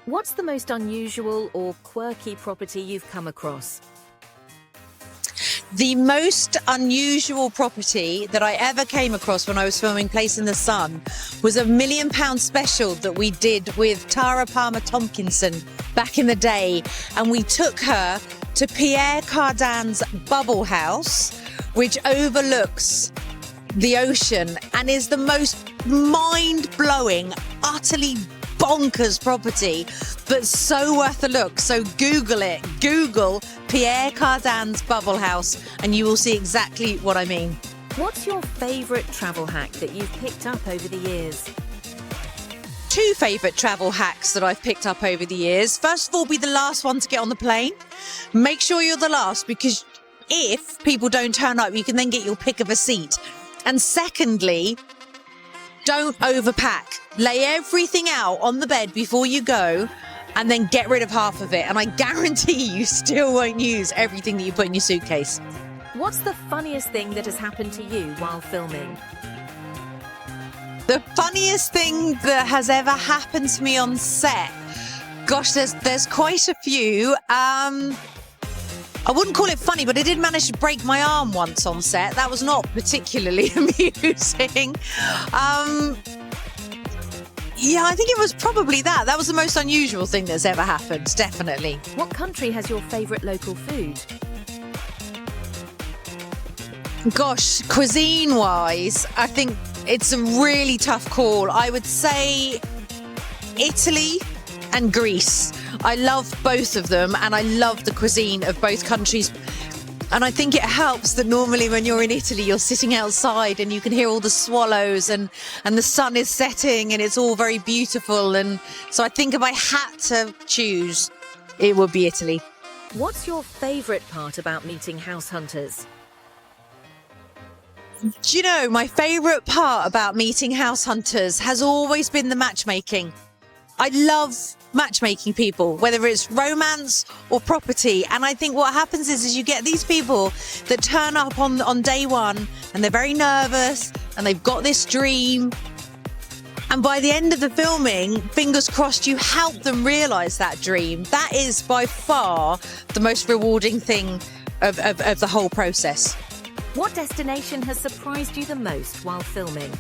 What's the most unusual or quirky property you've come across? The most unusual property that I ever came across when I was filming Place in the Sun was a £1 million special that we did with Tara Palmer Tompkinson back in the day. And we took her to Pierre Cardin's bubble house, which overlooks the ocean and is the most mind-blowing, utterly bonkers property, but so worth a look. So Google it. Google Pierre Cardin's bubble house and you will see exactly what I mean. What's your favourite travel hack that you've picked up over the years? Two favourite travel hacks that I've picked up over the years. First of all, be the last one to get on the plane. Make sure you're the last, because if people don't turn up, you can then get your pick of a seat. And secondly, don't overpack. Lay everything out on the bed before you go and then get rid of half of it. And I guarantee you still won't use everything that you put in your suitcase. What's the funniest thing that has happened to you while filming? The funniest thing that has ever happened to me on set? Gosh, there's quite a few. I wouldn't call it funny, but I did manage to break my arm once on set. That was not particularly amusing. Yeah, I think it was probably that. That was the most unusual thing that's ever happened, definitely. What country has your favourite local food? Gosh, cuisine-wise, I think it's a really tough call. I would say Italy and Greece. I love both of them and I love the cuisine of both countries. And I think it helps that normally when you're in Italy, you're sitting outside and you can hear all the swallows and the sun is setting and it's all very beautiful. And so I think if I had to choose, it would be Italy. What's your favourite part about meeting house hunters? Do you know, my favourite part about meeting house hunters has always been the matchmaking. I love matchmaking people, whether it's romance or property. And I think what happens is you get these people that turn up on day one and they're very nervous and they've got this dream. And by the end of the filming, fingers crossed, you help them realise that dream. That is by far the most rewarding thing of the whole process. What destination has surprised you the most while filming?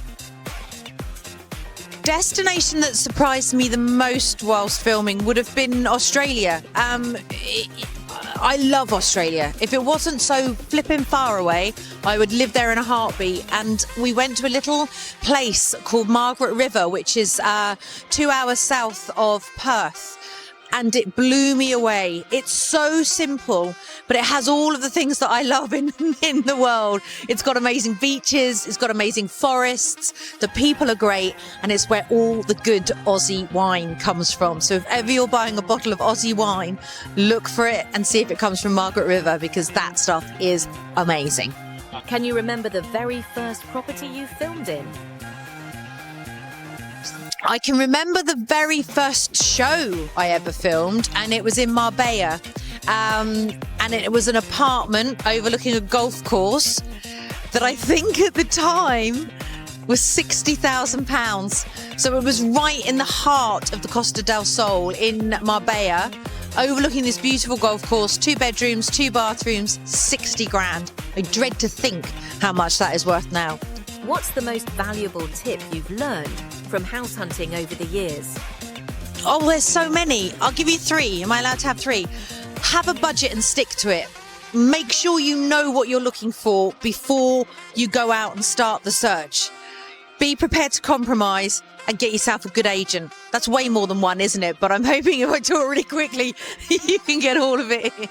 Destination that surprised me the most whilst filming would have been Australia. I love Australia. If it wasn't so flipping far away, I would live there in a heartbeat. And we went to a little place called Margaret River, which is 2 hours south of Perth. And it blew me away. It's so simple, but it has all of the things that I love in the world. It's got amazing beaches, it's got amazing forests, the people are great, and it's where all the good Aussie wine comes from. So if ever you're buying a bottle of Aussie wine, look for it and see if it comes from Margaret River, because that stuff is amazing. Can you remember the very first property you filmed in? I can remember the very first show I ever filmed, and it was in Marbella. And it was an apartment overlooking a golf course that I think at the time was £60,000. So it was right in the heart of the Costa del Sol in Marbella, overlooking this beautiful golf course, 2 bedrooms, 2 bathrooms, 60 grand. I dread to think how much that is worth now. What's the most valuable tip you've learned from house hunting over the years? Oh, there's so many. I'll give you 3. Am I allowed to have 3? Have a budget and stick to it. Make sure you know what you're looking for before you go out and start the search. Be prepared to compromise and get yourself a good agent. That's way more than 1, isn't it? But I'm hoping if I do it really quickly, you can get all of it in.